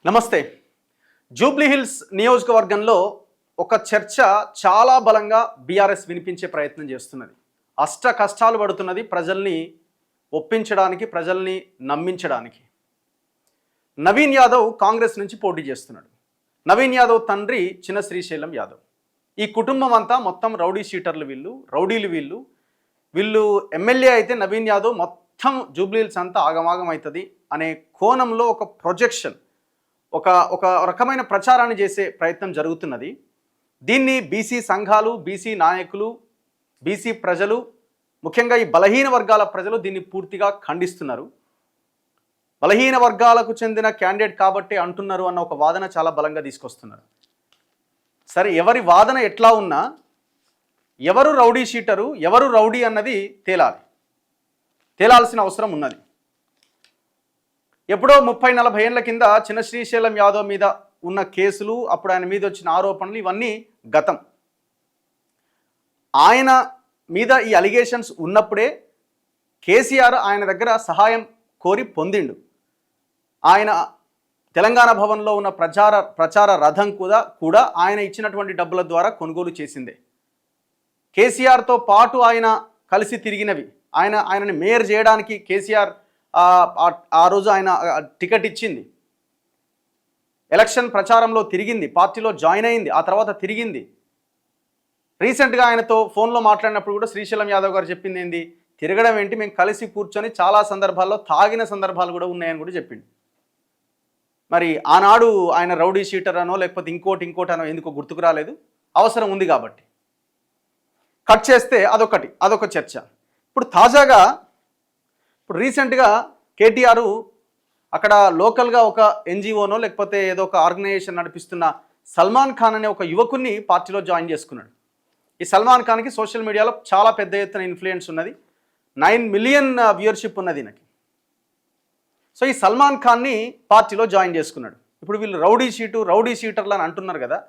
నమస్తే. జూబ్లీహిల్స్ నియోజకవర్గంలో ఒక చర్చ చాలా బలంగా బీఆర్ఎస్ వినిపించే ప్రయత్నం చేస్తున్నది. అష్ట కష్టాలు పడుతున్నది ప్రజల్ని ఒప్పించడానికి, ప్రజల్ని నమ్మించడానికి. నవీన్ యాదవ్ కాంగ్రెస్ నుంచి పోటీ చేస్తున్నాడు. నవీన్ యాదవ్ తండ్రి చిన్న శ్రీశైలం యాదవ్. ఈ కుటుంబం అంతా మొత్తం రౌడీ షీటర్లు, రౌడీలు వీళ్ళు ఎమ్మెల్యే అయితే నవీన్ యాదవ్ మొత్తం జూబ్లీహిల్స్ అంతా ఆగమాగం అవుతుంది అనే కోణంలో ఒక ప్రొజెక్షన్, ఒక ఒక రకమైన ప్రచారాన్ని చేసే ప్రయత్నం జరుగుతున్నది. దీన్ని బీసీ సంఘాలు, బీసీ నాయకులు, బీసీ ప్రజలు, ముఖ్యంగా ఈ బలహీన వర్గాల ప్రజలు దీన్ని పూర్తిగా ఖండిస్తున్నారు. బలహీన వర్గాలకు చెందిన క్యాండిడేట్ కాబట్టి అంటున్నారు అన్న ఒక వాదన చాలా బలంగా తీసుకొస్తున్నారు. సరే, ఎవరి వాదన ఎట్లా ఉన్నా ఎవరు రౌడీ షీటరు, ఎవరు రౌడీ అన్నది తేలాల్సిన అవసరం ఉన్నది. ఎప్పుడో 30-40 ఏళ్ల కింద చిన్న శ్రీశైలం యాదవ్ మీద ఉన్న కేసులు, అప్పుడు ఆయన మీద వచ్చిన ఆరోపణలు ఇవన్నీ గతం. ఆయన మీద ఈ అలిగేషన్స్ ఉన్నప్పుడే కేసీఆర్ ఆయన దగ్గర సహాయం కోరి పొందిండు. ఆయన తెలంగాణ భవన్లో ఉన్న ప్రచార రథం కూడా ఆయన ఇచ్చినటువంటి డబ్బుల ద్వారా కొనుగోలు చేసిందే. కేసీఆర్తో పాటు ఆయన కలిసి తిరిగినవి, ఆయనని మేయర్ చేయడానికి కేసీఆర్ ఆ రోజు ఆయన టికెట్ ఇచ్చింది, ఎలక్షన్ ప్రచారంలో తిరిగింది, పార్టీలో జాయిన్ అయింది, ఆ తర్వాత తిరిగింది. రీసెంట్గా ఆయనతో ఫోన్లో మాట్లాడినప్పుడు కూడా శ్రీశైలం యాదవ్ గారు చెప్పింది ఏంది, తిరగడం ఏంటి, మేము కలిసి కూర్చొని చాలా సందర్భాల్లో తాగిన సందర్భాలు కూడా ఉన్నాయని కూడా చెప్పింది. మరి ఆనాడు ఆయన రౌడీ షీటర్ అనో లేకపోతే ఇంకోటి అనో ఎందుకో గుర్తుకు రాలేదు, అవసరం ఉంది కాబట్టి. కట్ చేస్తే అదొక చర్చ. ఇప్పుడు తాజాగా రీసెంట్గా కేటీఆర్ అక్కడ లోకల్గా ఒక ఎన్జిఓనో లేకపోతే ఏదో ఒక ఆర్గనైజేషన్ నడిపిస్తున్న సల్మాన్ ఖాన్ అనే ఒక యువకుని పార్టీలో జాయిన్ చేసుకున్నాడు. ఈ సల్మాన్ ఖాన్కి సోషల్ మీడియాలో చాలా పెద్ద ఎత్తున ఇన్ఫ్లుయెన్స్ ఉన్నది, 9 మిలియన్ వ్యూవర్షిప్ ఉన్నది నాకు. సో ఈ సల్మాన్ ఖాన్ని పార్టీలో జాయిన్ చేసుకున్నాడు. ఇప్పుడు వీళ్ళు రౌడీ షీటర్లు అని అంటున్నారు కదా,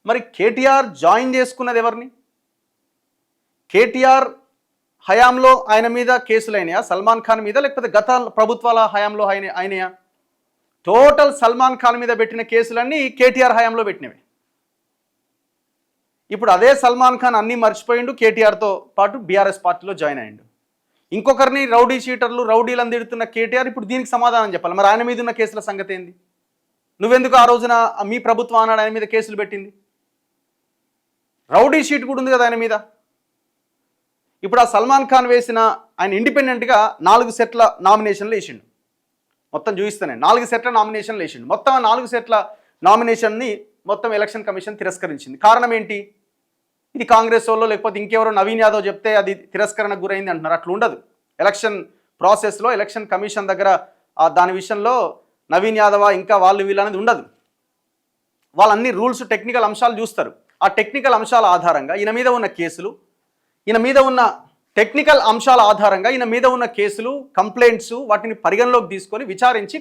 మరి కేటీఆర్ జాయిన్ చేసుకున్నది ఎవరిని? కేటీఆర్ హయాంలో ఆయన మీద కేసులు అయినాయా సల్మాన్ ఖాన్ మీద, లేకపోతే గత ప్రభుత్వాల హయాంలో అయినాయా? టోటల్ సల్మాన్ ఖాన్ మీద పెట్టిన కేసులన్నీ కేటీఆర్ హయాంలో పెట్టినవి. ఇప్పుడు అదే సల్మాన్ ఖాన్ అన్నీ మర్చిపోయిండు, కేటీఆర్తో పాటు బీఆర్ఎస్ పార్టీలో జాయిన్ అయ్యిండు. ఇంకొకరిని రౌడీలను తిడుతున్న కేటీఆర్ ఇప్పుడు దీనికి సమాధానం చెప్పాలి. మరి ఆయన మీద ఉన్న కేసుల సంగతి ఏంది? నువ్వెందుకు ఆ రోజున మీ ప్రభుత్వం అన్నాడు ఆయన మీద కేసులు పెట్టింది? రౌడీ షీట్ కూడా ఉంది కదా ఆయన మీద. ఇప్పుడు ఆ సల్మాన్ ఖాన్ వేసిన ఆయన ఇండిపెండెంట్గా 4 సెట్ల నామినేషన్లు వేసిండు. మొత్తం చూపిస్తానే 4 సెట్ల నామినేషన్లు వేసిండు. మొత్తం 4 సెట్ల నామినేషన్ని మొత్తం ఎలక్షన్ కమిషన్ తిరస్కరించింది. కారణం ఏంటి? ఇది కాంగ్రెస్ వాళ్ళు లేకపోతే ఇంకెవరో నవీన్ యాదవ్ చెప్తే అది తిరస్కరణకు గురైంది అంటున్నారు. అట్లా ఉండదు. ఎలక్షన్ ప్రాసెస్లో ఎలక్షన్ కమిషన్ దగ్గర దాని విషయంలో నవీన్ యాదవ్ ఇంకా వీళ్ళు అనేది ఉండదు. వాళ్ళన్ని రూల్స్, టెక్నికల్ అంశాలు చూస్తారు. ఆ టెక్నికల్ అంశాల ఆధారంగా ఈయన మీద ఉన్న కేసులు, ఈయన మీద ఉన్న టెక్నికల్ అంశాల ఆధారంగా ఈయన మీద ఉన్న కేసులు, కంప్లైంట్స్, వాటిని పరిగణలోకి తీసుకొని విచారించి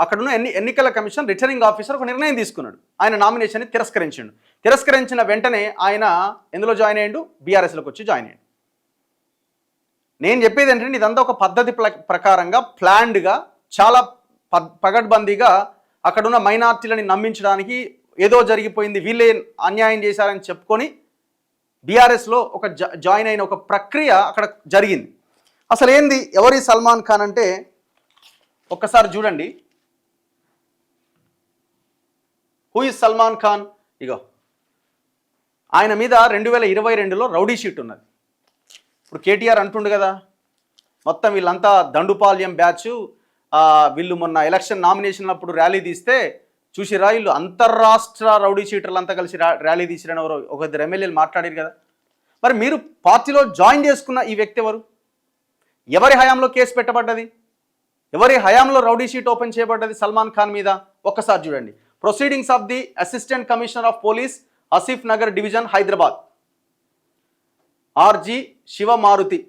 అక్కడున్న ఎన్నికల కమిషన్ రిటర్నింగ్ ఆఫీసర్ ఒక నిర్ణయం తీసుకున్నాడు. ఆయన నామినేషన్ని తిరస్కరించిన వెంటనే ఆయన ఎందులో జాయిన్ అయ్యిండు? బీఆర్ఎస్లోకి వచ్చి జాయిన్ అయ్యిండు. నేను చెప్పేది ఏంటంటే ఇదంతా ఒక పద్ధతి ప్రకారంగా, ప్లాన్డ్గా, చాలా పగడ్బందీగా అక్కడున్న మైనార్టీలని నమ్మించడానికి ఏదో జరిగిపోయింది, వీళ్ళే అన్యాయం చేశారని చెప్పుకొని బీఆర్ఎస్లో ఒక జాయిన్ అయిన ఒక ప్రక్రియ అక్కడ జరిగింది. అసలు ఏంది, ఎవరి సల్మాన్ ఖాన్ అంటే ఒక్కసారి చూడండి. Who is Salman Khan? ఇగో ఆయన మీద 2022లో రౌడీ షీట్ ఉన్నది. ఇప్పుడు కేటీఆర్ అంటుండు కదా, మొత్తం వీళ్ళంతా దండుపాల్యం బ్యాచ్, వీళ్ళు మొన్న ఎలక్షన్ నామినేషన్ అప్పుడు ర్యాలీ తీస్తే చూసిరా, వీళ్ళు అంతర్రాష్ట్ర రౌడీ షీటర్లు అంతా కలిసి ర్యాలీ తీసిరని ఎవరో ఒక 2 ఎమ్మెల్యేలు మాట్లాడారు కదా. మరి మీరు పార్టీలో జాయిన్ చేసుకున్న ఈ వ్యక్తి ఎవరు? ఎవరి హయాంలో కేసు పెట్టబడ్డది? ఎవరి హయాంలో రౌడీ షీట్ ఓపెన్ చేయబడ్డది సల్మాన్ ఖాన్ మీద? ఒక్కసారి చూడండి. Proceedings of the assistant commissioner of police, Asif Nagar division, Hyderabad, RG Shivamaruthi.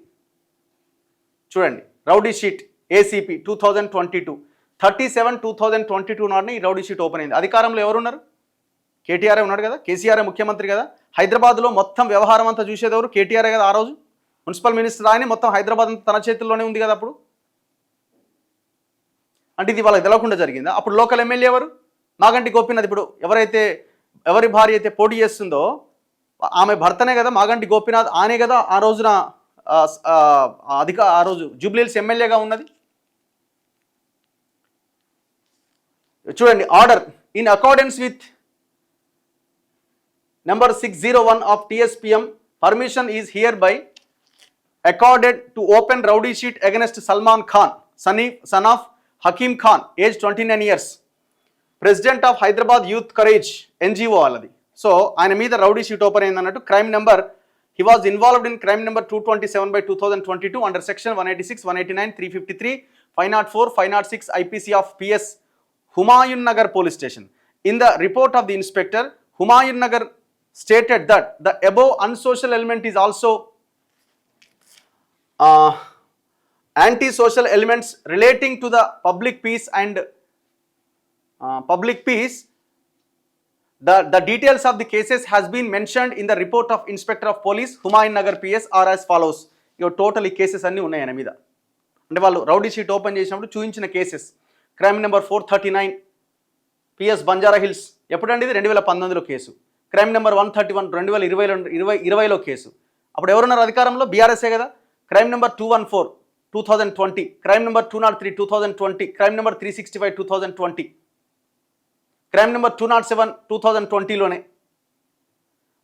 చూడండి, రౌడీ షీట్ ఏసీపీ 2022 37/2022 నాడుని ఈ రౌడీ షీట్ ఓపెన్ అయింది. అధికారంలో ఎవరున్నారు? కేటీఆర్ఏ ఉన్నాడు కదా, కేసీఆర్ఏ ముఖ్యమంత్రి కదా. హైదరాబాద్లో మొత్తం వ్యవహారం అంతా చూసేది ఎవరు? కేటీఆర్ఏ కదా. ఆ రోజు మున్సిపల్ మినిస్టర్ ఆయన, మొత్తం హైదరాబాద్ అంతా తన చేతుల్లోనే ఉంది కదా అప్పుడు. అంటే ఇది వాళ్ళకి తెలవకుండా జరిగిందా? అప్పుడు లోకల్ ఎమ్మెల్యే ఎవరు? మాగంటి గోపీనాథ్ ఇప్పుడు ఎవరి భార్య అయితే పోటీ చేస్తుందో ఆమె భర్తనే కదా మాగంటి గోపీనాథ్. ఆనే కదా ఆ రోజున ఆ రోజు జూబ్లీహిల్స్ ఎమ్మెల్యేగా ఉన్నది. చూడండి, order in accordance with number 601 of TSPM, permission is hereby accorded to open rowdy sheet against Salman Khan, son of Hakim Khan, age 29 years, president of Hyderabad Youth Courage NGO వాళ్ళది. సో ఆయన మీద rowdy sheet open అయిందన్నట్టు. Crime number, he was involved in crime number 227/2022 under section 186, 189, 353, 504, 506 IPC of PS Humayun Nagar police station. In the report of the inspector, Humayun Nagar stated that the above unsocial element is also anti-social elements relating to the public peace and The details of the cases has been mentioned in the report of Inspector of Police Humayun Nagar PS are as follows. Total ఈ cases అన్నీ ఉన్నాయి ఆయన మీద. అంటే వాళ్ళు rowdy sheet open చేసినప్పుడు చూపించిన cases. Crime number 439 PS Banjara Hills, ఎప్పుడండి ఇది 2019లో కేసు. క్రైమ్ నెంబర్ 131 2020లో కేసు. అప్పుడు ఎవరున్నారు అధికారంలో? బీఆర్ఎస్ఏ కదా. Crime number 214 2020, crime number 203 2020, crime number 365 2020, crime number 207 2020లోనే,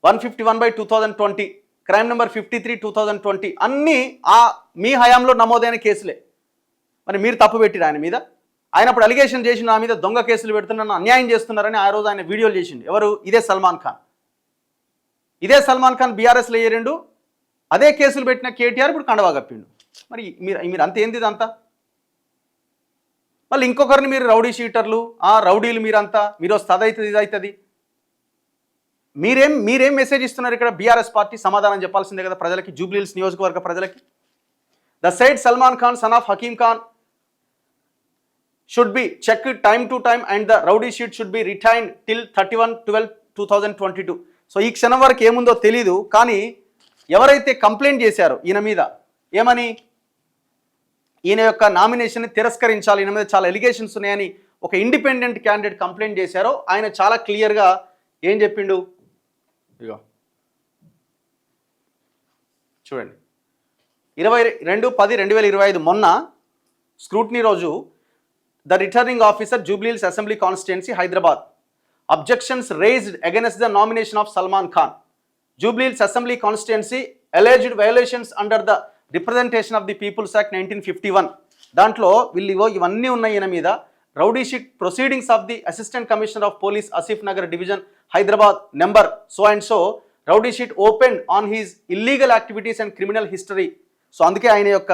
151/2020, క్రైమ్ నెంబర్ 53 2020, అన్నీ మీ హయాంలో నమోదైన కేసులే. మరి మీరు తప్పు పెట్టిరు ఆయన మీద. ఆయన అప్పుడు అలిగేషన్ చేసి నా మీద దొంగ కేసులు పెడుతున్నాను, అన్యాయం చేస్తున్నారని ఆ రోజు ఆయన వీడియోలు చేసిండు. ఎవరు? ఇదే సల్మాన్ ఖాన్ బీఆర్ఎస్లో ఏరిండు. అదే కేసులు పెట్టిన కేటీఆర్ ఇప్పుడు కండవా కప్పిండు. మరి మీరు అంత ఏంది ఇదంతా? మళ్ళీ ఇంకొకరిని మీరు రౌడీ షీటర్లు, రౌడీలు మీరంతా, మీరు వస్తే అదవుతుంది ఇదవుతుంది. మీరేం మెసేజ్ ఇస్తున్నారు ఇక్కడ? బీఆర్ఎస్ పార్టీ సమాధానం చెప్పాల్సిందే కదా ప్రజలకి, జూబ్లీహిల్స్ నియోజకవర్గ ప్రజలకి. The said Salman Khan son of Hakeem Khan should be checked time to time and the rowdy sheet should be retained till 31/12/2022. So ఈ క్షణం వరకు ఏముందో తెలీదు, కానీ ఎవరైతే కంప్లైంట్ చేశారో ఈయన మీద, ఏమని, ఈయన యొక్క నామినేషన్ని తిరస్కరించాలి, ఈయన మీద చాలా ఎలిగేషన్స్ ఉన్నాయని ఒక ఇండిపెండెంట్ క్యాండిడేట్ కంప్లైంట్ చేశారో ఆయన చాలా క్లియర్గా ఏం చెప్పిండు? ఇగో చూడండి, 22/10/2025 మొన్న స్క్రూటినీ రోజు, the returning officer Jubilee Assembly Constituency Hyderabad, objections raised against the nomination of Salman Khan, Jubilee Assembly Constituency, alleged violations under the Representation of the People's Act 1951. దాంట్లో వీళ్ళు ఇవన్నీ ఉన్నాయి ఈయన మీద. Rowdy sheet proceedings of the assistant commissioner of police Asif Nagar division Hyderabad number so and so, rowdy sheet open on his illegal activities and criminal history. So అందుకే ఆయన యొక్క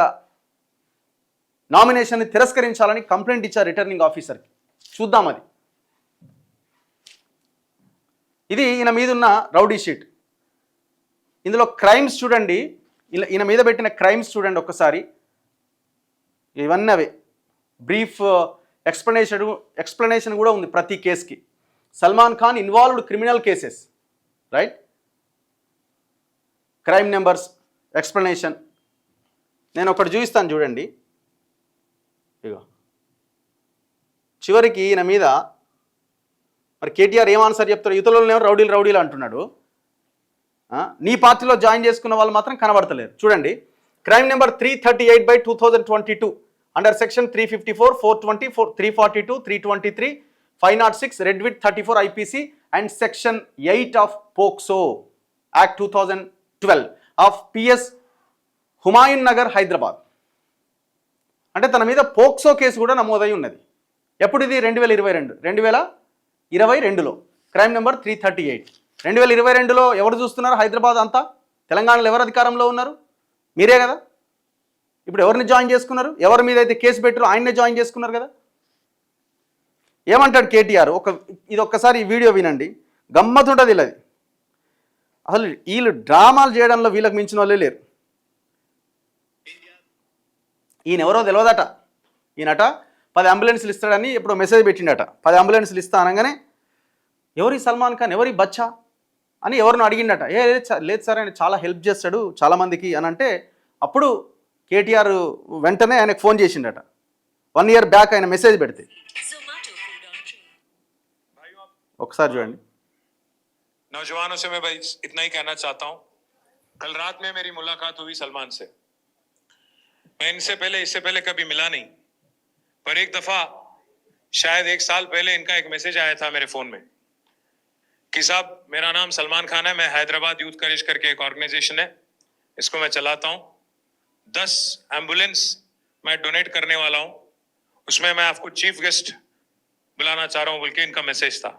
నామినేషన్ని తిరస్కరించాలని complaint ఇచ్చారు రిటర్నింగ్ ఆఫీసర్కి. చూద్దాం అది. ఇది ఈయన మీద ఉన్న రౌడీ షీట్. ఇందులో క్రైమ్స్ చూడండి, ఈయన మీద పెట్టిన క్రైమ్స్ చూడండి ఒక్కసారి. ఇవన్నీ అవే. బ్రీఫ్ ఎక్స్ప్లెనేషన్ కూడా ఉంది ప్రతి కేసుకి. Salman Khan involved criminal cases, right? Crime numbers, explanation. నేను ఒకటి చూపిస్తాను చూడండి. ఇగో చివరికి ఈయన మీద మరి కేటీఆర్ ఏం ఆన్సర్ చెప్తారు? యువతలో రౌడీలు అంటున్నాడు. నీ పార్టీలో జాయిన్ చేసుకున్న వాళ్ళు మాత్రం కనబడతలేరు. చూడండి, crime number 338/2022 under section 354, 420, 342, 323, 506, red with 34 IPC and section 8 of POCSO act 2012 of PS Humayun Nagar Hyderabad. అంటే తన మీద పోక్సో కేసు కూడా నమోదై ఉన్నది. ఎప్పుడు ఇది? 2022లో క్రైమ్ నెంబర్ 338. 2022లో ఎవరు చూస్తున్నారు? హైదరాబాద్ అంతా. తెలంగాణలో ఎవరు అధికారంలో ఉన్నారు? మీరే కదా. ఇప్పుడు ఎవరిని జాయిన్ చేసుకున్నారు? ఎవరి మీద అయితే కేసు పెట్టారో ఆయన్నే జాయిన్ చేసుకున్నారు కదా. ఏమంటాడు కేటీఆర్? ఇది ఒక్కసారి ఈ వీడియో వినండి, గమ్మత్తుంటుంది. ఇలా అసలు వీళ్ళు డ్రామాలు చేయడంలో వీళ్ళకి మించిన వాళ్ళే లేరు. ఈయన ఎవరో తెలియదట. ఈయనట 10 అంబులెన్స్లు ఇస్తాడని ఎప్పుడో మెసేజ్ పెట్టిండట. 10 అంబులెన్స్లు ఇస్తా అనగానే ఎవరి సల్మాన్ ఖాన్, ఎవరి బచ్చా అని ఎవరిని అడిగిండట. లేదు సార్, ఆయన చాలా హెల్ప్ చేస్తాడు చాలామందికి అని అంటే, అప్పుడు కేటీఆర్ వెంటనే ఆయనకు ఫోన్ చేసిండట. 1 year బ్యాక్ ఆయన మెసేజ్ పెడితే ఒకసారి చూడండి. नौजवानों से मैं भाई इतना ही कहना चाहता हूँ, कल रात में मेरी मुलाकात हुई सलमान से। मैं इससे पहले कभी मिला नहीं, पर एक दफा शायद 1 साल पहले इनका एक मैसेज आया था मेरे फोन में कि साहब मेरा नाम सलमान खान है, मैं हैदराबाद यूथ करेज करके एक ऑर्गेनाइजेशन है, इसको मैं चलाता हूँ, 10 एम्बुलेंस मैं डोनेट करने वाला हूँ, उसमें मैं आपको चीफ गेस्ट बुलाना चाह रहा हूँ बोल के इनका मैसेज था।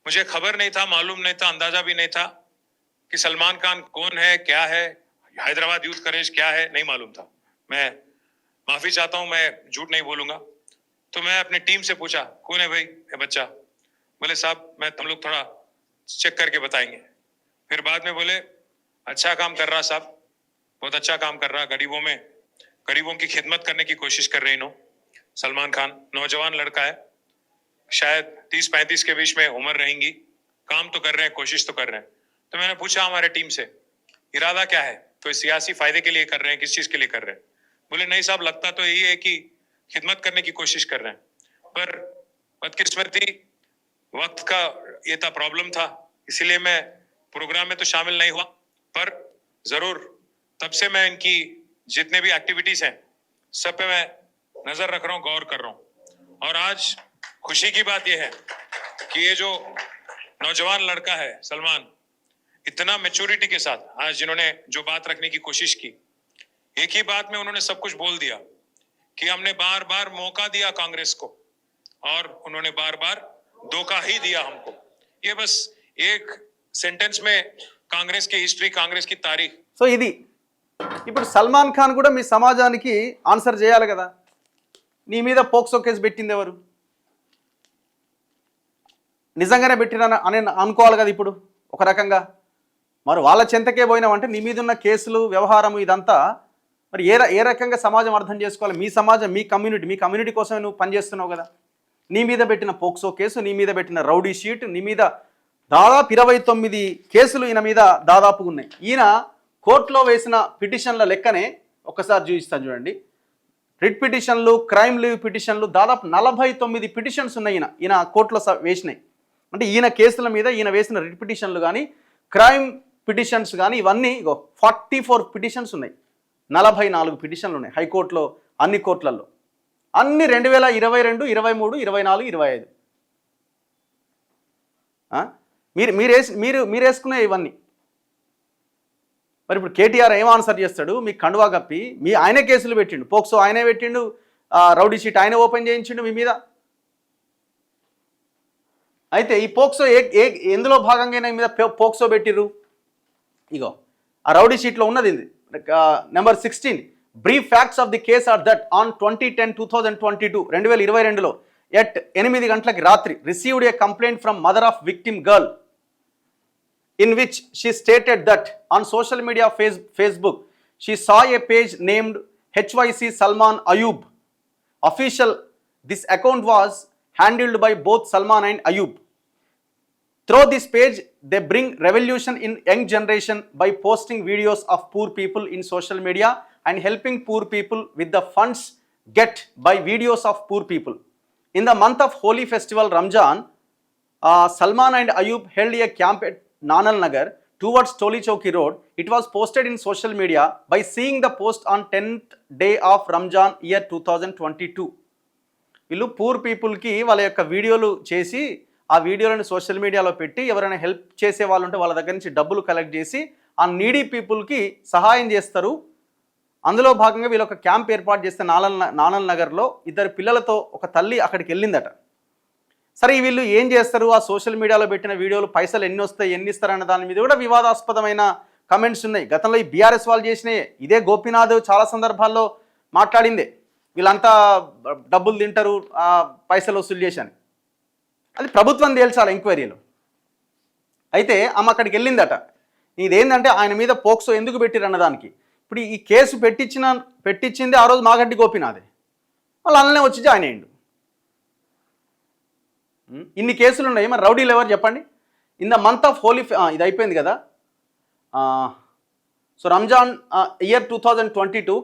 मुझे खबर नहीं था, मालूम नहीं था, अंदाजा भी नहीं था कि सलमान खान कौन है, क्या है, हैदराबाद यूथ करेज क्या है, नहीं मालूम था। मैं माफी चाहता हूँ, मैं झूठ नहीं बोलूंगा। तो मैं अपनी टीम से पूछा कौन है भाई ये बच्चा, बोले साहब मैं तुम लोग थोड़ा चेक करके बताएंगे। फिर बाद में बोले अच्छा काम कर रहा साहब, बहुत अच्छा काम कर रहा, गरीबों की खिदमत करने की कोशिश कर रहे नो। सलमान खान नौजवान लड़का है, शायद 30-35 के बीच में उम्र रहेंगी, काम तो कर रहे हैं, कोशिश तो कर रहे हैं। तो मैंने पूछा हमारे टीम से इरादा क्या है, कोई सियासी फायदे के लिए कर रहे हैं, किस चीज के लिए कर रहे हैं? बोले नहीं साहब लगता तो यही है कि खिदमत करने की कोशिश कर रहे हैं, पर बदकिस्मती वक्त का ये था, प्रॉब्लम था, इसीलिए मैं प्रोग्राम में तो शामिल नहीं हुआ, पर जरूर तब से मैं इनकी जितने भी एक्टिविटीज हैं सब पे मैं नजर रख रहा हूँ, गौर कर रहा हूँ। और आज खुशी की बात यह है कि ये जो नौजवान लड़का है सलमान, इतना मैच्योरिटी के साथ आज जिन्होंने जो बात रखने की कोशिश की, एक ही बात में उन्होंने सब कुछ बोल दिया कि हमने बार बार मौका दिया कांग्रेस को और उन्होंने बार बार धोखा ही दिया हमको। ये बस एक सेंटेंस में कांग्रेस की हिस्ट्री, कांग्रेस की तारीख। సో ఇది ఇప్పుడు సల్మాన్ ఖాన్ కూడా మీ సమాజానికి ఆన్సర్ చేయాలి కదా. నీ మీద పోక్సో కేసు పెట్టింది ఎవరు? నిజంగానే పెట్టినా అని అనుకోవాలి కదా ఇప్పుడు ఒక రకంగా. మరి వాళ్ళ చెంతకే పోయినామంటే నీ మీద ఉన్న కేసులు, వ్యవహారం ఇదంతా మరి ఏ రకంగా సమాజం అర్థం చేసుకోవాలి? మీ సమాజం, మీ కమ్యూనిటీ కోసమే నువ్వు పనిచేస్తున్నావు కదా. నీ మీద పెట్టిన పోక్సో కేసు, నీ మీద పెట్టిన రౌడీ షీట్, నీ మీద దాదాపు 29 కేసులు ఈయన మీద దాదాపుగా ఉన్నాయి. ఈయన కోర్టులో వేసిన పిటిషన్ల లెక్కనే ఒకసారి చూపిస్తాను చూడండి. రిట్ పిటిషన్లు, క్రైమ్ లీవ్ పిటిషన్లు దాదాపు 49 పిటిషన్స్ ఉన్నాయి ఈయన కోర్టులో వేసినాయి. అంటే ఈయన కేసుల మీద ఈయన వేసిన రిట్ పిటిషన్లు కానీ, క్రైమ్ పిటిషన్స్ కానీ ఇవన్నీ 44 పిటిషన్స్ ఉన్నాయి. 44 పిటిషన్లు ఉన్నాయి హైకోర్టులో, అన్ని కోర్టులలో. అన్ని 2022, 23, 24, 25. మీరు వేసుకునే ఇవన్నీ. మరి ఇప్పుడు కేటీఆర్ ఏం ఆన్సర్ చేస్తాడు? మీకు కండువా కప్పి ఆయనే కేసులు పెట్టిండు, పోక్సో ఆయనే పెట్టిండు, రౌడీ షీట్ ఆయనే ఓపెన్ చేయించిండు మీ మీద. అయితే ఈ పోక్సో ఎందులో భాగంగా మీ మీద పోక్సో పెట్టిర్రు? ఇగో ఆ రౌడీ షీట్లో ఉన్నది ఇది number 16. Brief facts of the case are that on 2022 at 8 గంటలకి రాత్రి received a complaint from mother of victim girl in which she stated that on social media Facebook she saw a page named HYC Salman Ayub official. This account was handled by both Salman and Ayub. Through this page they bring revolution in young generation by posting videos of poor people in social media and helping poor people with the funds get by videos of poor people. In the month of holy festival Ramzan, Salman and Ayub held a camp at Nanal Nagar towards Toli Chowki Road. It was posted in social media by seeing the post on 10th day of Ramzan year 2022. వీళ్ళు poor పీపుల్కి వాళ్ళ యొక్క వీడియోలు చేసి ఆ వీడియోలను social మీడియాలో పెట్టి ఎవరైనా హెల్ప్ చేసే వాళ్ళు ఉంటే వాళ్ళ దగ్గర నుంచి డబ్బులు కలెక్ట్ చేసి ఆ నీడీ పీపుల్కి సహాయం చేస్తారు. అందులో భాగంగా వీళ్ళు ఒక క్యాంప్ ఏర్పాటు చేస్తే నానల్ నగర్లో 2 పిల్లలతో ఒక తల్లి అక్కడికి వెళ్ళిందట. సరే వీళ్ళు ఏం చేస్తారు? ఆ సోషల్ మీడియాలో పెట్టిన వీడియోలు పైసలు ఎన్ని వస్తాయి, ఎన్ని ఇస్తారన్న దాని మీద కూడా వివాదాస్పదమైన కమెంట్స్ ఉన్నాయి. గతంలో ఈ బీఆర్ఎస్ వాళ్ళు చేసినాయి. ఇదే గోపీనాథ్ చాలా సందర్భాల్లో మాట్లాడిందే, వీళ్ళంతా డబ్బులు తింటారు, పైసలు వసూలు చేశాను. అది ప్రభుత్వం తేల్చాలి ఎంక్వైరీలో. అయితే ఆమె అక్కడికి వెళ్ళిందట. ఇదేంటంటే ఆయన మీద పోక్సో ఎందుకు పెట్టిరు అన్నదానికి. ఇప్పుడు ఈ కేసు పెట్టించింది ఆ రోజు మాగడ్డి గోపీనాథే, వాళ్ళు అలానే వచ్చి జాయిన్ అయ్యిండు. ఇన్ని కేసులు ఉన్నాయి, మరి రౌడీలు ఎవరు చెప్పండి? In the month of Holi ఇది అయిపోయింది కదా. సో రంజాన్ ఇయర్ 2022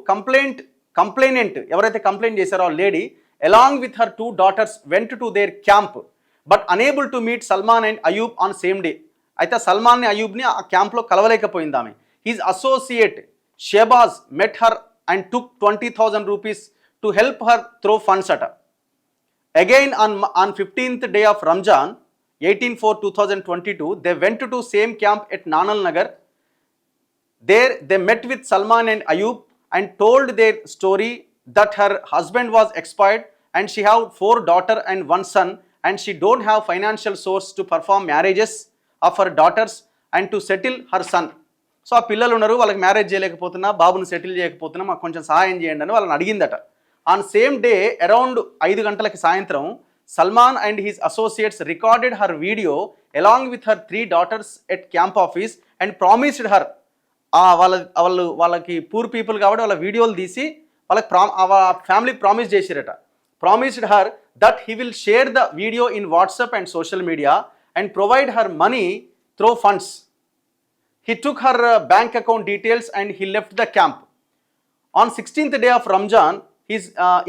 కంప్లైనెంట్ ఎవరైతే కంప్లైంట్ చేశారో ఆ lady along with her 2 daughters went to their camp but unable to meet Salman and Ayub on same day. అయితే సల్మాన్ని అయూబ్ని ఆ క్యాంప్లో కలవలేకపోయింది ఆమె. His associate Shebaz met her and took 20,000 rupees to help her through funds అట. Again on 15th day of Ramjan, 18/4/2022, they went to same camp at Nanal Nagar. There they met with Salman and Ayub and told their story that her husband was expired and she have 4 daughters and 1 son and she don't have financial source to perform marriages of her daughters and to settle her son. So ఆ పిల్లలు ఉన్నారు, వాళ్ళకి marriage చేయలేకపోతున్నా, బాబుని settle చేయకపోతున్నా, మాకు కొంచెం సహాయం చేయండి అని వాళ్ళని అడిగిందట. ఆన్ సేమ్ డే అరౌండ్ 5 గంటలకి సాయంత్రం Salman and his associates recorded her video along with her 3 daughters at camp office and promised her. వాళ్ళకి పూర్ పీపుల్ కాబట్టి వాళ్ళ వీడియోలు తీసి వాళ్ళకి ఫ్యామిలీకి ప్రామిస్ చేసిరట. Promised her that he will share the video in WhatsApp and social media and provide her money through funds. He took her bank account details and he left the camp. On 16th day of Ramjan,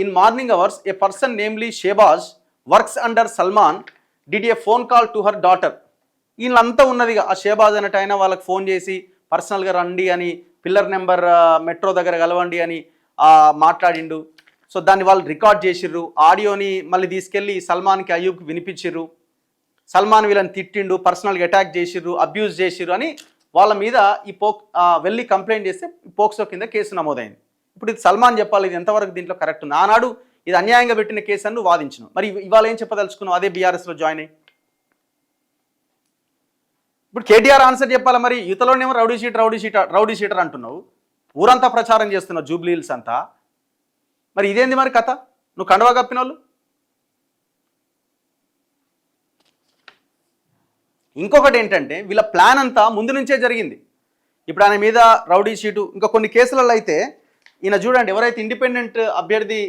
in morning hours, a person namely Shebaz works under Salman did a phone call to her daughter. వీళ్ళంతా ఉన్నది ఆ షేబాజ్ అన్నట్టు ఆయన వాళ్ళకి phone చేసి పర్సనల్గా రండి అని, పిల్లర్ నెంబర్ మెట్రో దగ్గర కలవండి అని మాట్లాడిండు. సో దాన్ని వాళ్ళు రికార్డ్ చేసిర్రు, ఆడియోని మళ్ళీ తీసుకెళ్ళి సల్మాన్కి అయ్యూబ్కి వినిపించిర్రు. సల్మాన్ వీళ్ళని తిట్టిండు, పర్సనల్గా అటాక్ చేసిర్రు, అబ్యూజ్ చేసిర్రు అని వాళ్ళ మీద వెళ్ళి కంప్లైంట్ చేస్తే పోక్సో కింద కేసు నమోదైంది. ఇప్పుడు ఇది సల్మాన్ చెప్పాలి, ఇది ఎంతవరకు దీంట్లో కరెక్ట్ ఉంది. ఆనాడు ఇది అన్యాయంగా పెట్టిన కేసు అని వాదించను, మరి ఇవాళ ఏం చెప్పదలుచుకున్నావు అదే బీఆర్ఎస్లో జాయిన్ అయ్యి. ఇప్పుడు కేటీఆర్ ఆన్సర్ చెప్పాలి, మరి యువతలోనేమో రౌడీ షీటర్ అంటున్నావు, ఊరంతా ప్రచారం చేస్తున్నావు, జూబ్లీ హిల్స్ అంతా, మరి ఇదేంది మరి కథ, నువ్వు కండవా కప్పిన వాళ్ళు. ఇంకొకటి ఏంటంటే వీళ్ళ ప్లాన్ అంతా ముందు నుంచే జరిగింది. ఇప్పుడు ఆయన మీద రౌడీ షీటు, ఇంకా కొన్ని కేసులలో అయితే ఈయన చూడండి, ఎవరైతే ఇండిపెండెంట్ అభ్యర్థి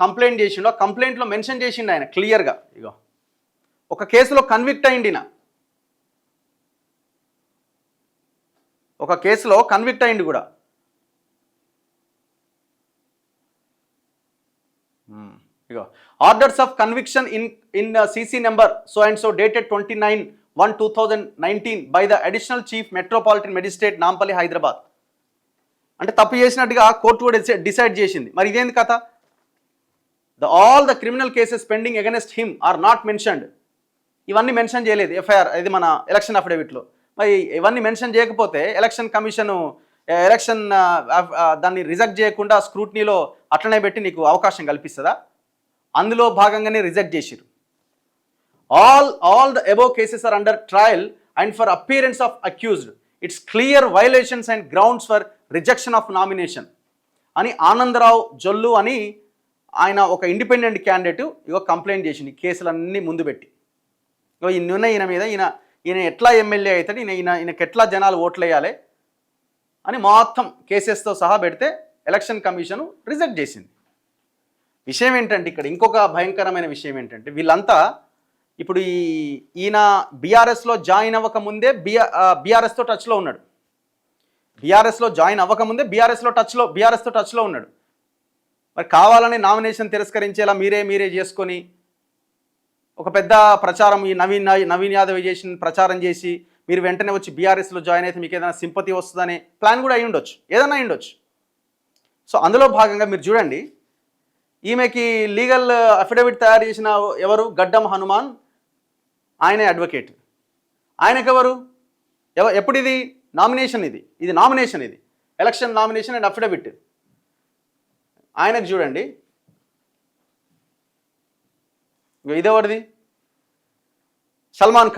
కంప్లైంట్ చేసిండో ఆ కంప్లైంట్లో మెన్షన్ చేసిండు ఆయన క్లియర్గా. ఇగో ఒక కేసులో కన్విక్ట్ అయింది, ఒక కేసులో కన్విక్ట్ అయింది కూడా. ఇగో orders of conviction in CC number so and so dated 29/1/2019 by the additional chief metropolitan magistrate Nampally Hyderabad. అంటే తప్పు చేసినట్టుగా కోర్టు కూడా డిసైడ్ చేసింది. మరి ఇదేంది కథ, all the criminal cases pending against him or not mentioned. ఇవన్నీ మెన్షన్ చేయలేదు ఎఫ్ఐఆర్, ఇది మన ఎలక్షన్ అఫిడవిట్లో. మరి ఇవన్నీ మెన్షన్ చేయకపోతే ఎలక్షన్ కమిషను ఎలక్షన్ దాన్ని రిజెక్ట్ చేయకుండా స్క్రూట్నీలో అట్లనే పెట్టి నీకు అవకాశం కల్పిస్తుందా? అందులో భాగంగానే రిజెక్ట్ చేసిరు. All the above cases are under trial and for appearance of accused it's clear violations and grounds for rejection of nomination అని ఆనందరావు జొల్లు అని ఆయన ఒక ఇండిపెండెంట్ క్యాండిడేట్ ఇగో కంప్లైంట్ చేసింది, కేసులన్నీ ముందు పెట్టి. ఇగో ఈయన మీద ఈయన ఎట్లా ఎమ్మెల్యే అవుతాడు, ఈయనకి ఎట్లా జనాలు ఓట్లు వేయాలి అని మొత్తం కేసెస్తో సహా పెడితే ఎలక్షన్ కమిషను రిజెక్ట్ చేసింది. విషయం ఏంటంటే ఇక్కడ ఇంకొక భయంకరమైన విషయం ఏంటంటే వీళ్ళంతా ఇప్పుడు ఈయన బీఆర్ఎస్లో జాయిన్ అవ్వకముందే బీఆర్ఎస్తో టచ్లో ఉన్నాడు. బీఆర్ఎస్లో జాయిన్ అవ్వకముందే బీఆర్ఎస్తో టచ్లో ఉన్నాడు. మరి కావాలని నామినేషన్ తిరస్కరించేలా మీరే చేసుకొని ఒక పెద్ద ప్రచారం ఈ నవీన్ యాదవ్ చేసిన ప్రచారం చేసి మీరు వెంటనే వచ్చి బీఆర్ఎస్లో జాయిన్ అయితే మీకు ఏదైనా సింపతి వస్తుందనే ప్లాన్ కూడా అయి ఉండొచ్చు, ఏదైనా అయి ఉండొచ్చు. సో అందులో భాగంగా మీరు చూడండి, ఈమెకి లీగల్ అఫిడవిట్ తయారు చేసిన ఎవరు, గడ్డం హనుమాన్, ఆయనే అడ్వకేట్. ఆయనకెవరు ఎప్పుడు ఇది నామినేషన్, ఇది నామినేషన్, ఇది ఎలక్షన్ నామినేషన్ అండ్ అఫిడవిట్. ఆయనకు చూడండి ఇదెవరిది, సల్మాన్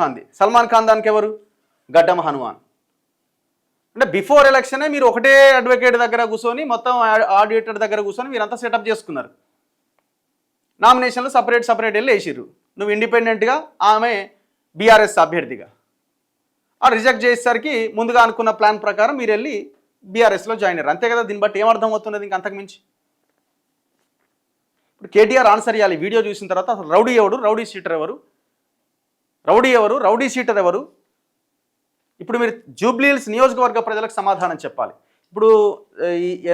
ఖాన్ దానికి ఎవరు, గడ్డం హనుమాన్. అంటే బిఫోర్ ఎలక్షనే మీరు ఒకటే అడ్వకేట్ దగ్గర కూర్చొని మొత్తం ఆడిటర్ దగ్గర కూర్చొని మీరంతా సెటప్ చేసుకున్నారు. నామినేషన్లు సపరేట్ వెళ్ళి వేసిర్రు. నువ్వు ఇండిపెండెంట్గా, ఆమె బీఆర్ఎస్ అభ్యర్థిగా. ఆ రిజెక్ట్ చేసేసరికి ముందుగా అనుకున్న ప్లాన్ ప్రకారం మీరు వెళ్ళి బీఆర్ఎస్లో జాయిన్ అయ్యారు, అంతే కదా. దీన్ని బట్టి ఏమర్థం అవుతున్నది ఇంక అంతకుమించి. ఇప్పుడు కేటీఆర్ ఆన్సర్ ఇవ్వాలి వీడియో చూసిన తర్వాత. అసలు రౌడీ ఎవరు, రౌడీ షీటర్ ఎవరు? ఇప్పుడు మీరు జూబ్లీ హిల్స్ నియోజకవర్గ ప్రజలకు సమాధానం చెప్పాలి. ఇప్పుడు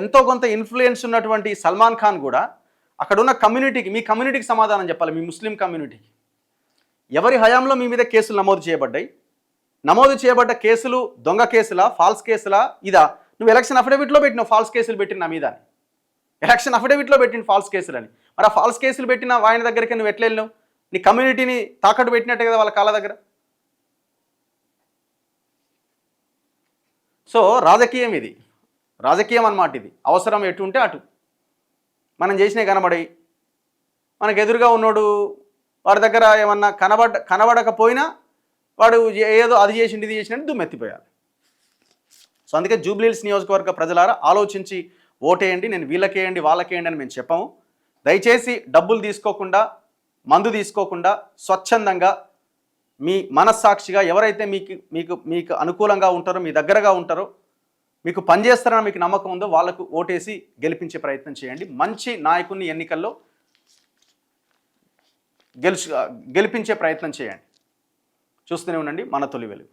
ఎంతో కొంత ఇన్ఫ్లుయెన్స్ ఉన్నటువంటి సల్మాన్ ఖాన్ కూడా అక్కడ ఉన్న కమ్యూనిటీకి, మీ కమ్యూనిటీకి సమాధానం చెప్పాలి, మీ ముస్లిం కమ్యూనిటీకి. ఎవరి హయాంలో మీ మీద కేసులు నమోదు చేయబడ్డాయి? నమోదు చేయబడ్డ కేసులు దొంగ కేసులా, ఫాల్స్ కేసులా? ఇదా? నువ్వు ఎలక్షన్ అఫిడవిట్లో పెట్టినావు ఫాల్స్ కేసులు పెట్టిన నా మీద అని. ఎలక్షన్ అఫిడవిట్లో పెట్టిన ఫాల్స్ కేసులని. మరి ఆ ఫాల్స్ కేసులు పెట్టిన ఆయన దగ్గరికి నువ్వు ఎట్లా వెళ్ళినావు? నీ కమ్యూనిటీని తాకట్టు పెట్టినట్టే కదా వాళ్ళ కాళ్ళ దగ్గర. సో రాజకీయం ఇది, రాజకీయం అన్నమాట ఇది. అవసరం ఎటు ఉంటే అటు మనం చేసినవి కనబడి, మనకు ఎదురుగా ఉన్నోడు వాడి దగ్గర ఏమన్నా కనబడకపోయినా వాడు ఏదో అది చేసిండు ఇది చేసినట్టు దుమ్మెత్తిపోయాలి. సో అందుకే జూబ్లీహిల్స్ నియోజకవర్గ ప్రజలారా ఆలోచించి ఓటేయండి. నేను వీళ్ళకేయండి వాళ్ళకేయండి అని మేము చెప్పాము. దయచేసి డబ్బులు తీసుకోకుండా, మందు తీసుకోకుండా స్వచ్ఛందంగా మీ మనస్సాక్షిగా ఎవరైతే మీకు అనుకూలంగా ఉంటారో, మీ దగ్గరగా ఉంటారో, మీకు పనిచేస్తారని మీకు నమ్మకం ఉందో వాళ్ళకు ఓటేసి గెలిపించే ప్రయత్నం చేయండి. మంచి నాయకుడిని ఎన్నికల్లో గెలిపించే ప్రయత్నం చేయండి. చూస్తూనే ఉండండి మన తొలి వెలుగు.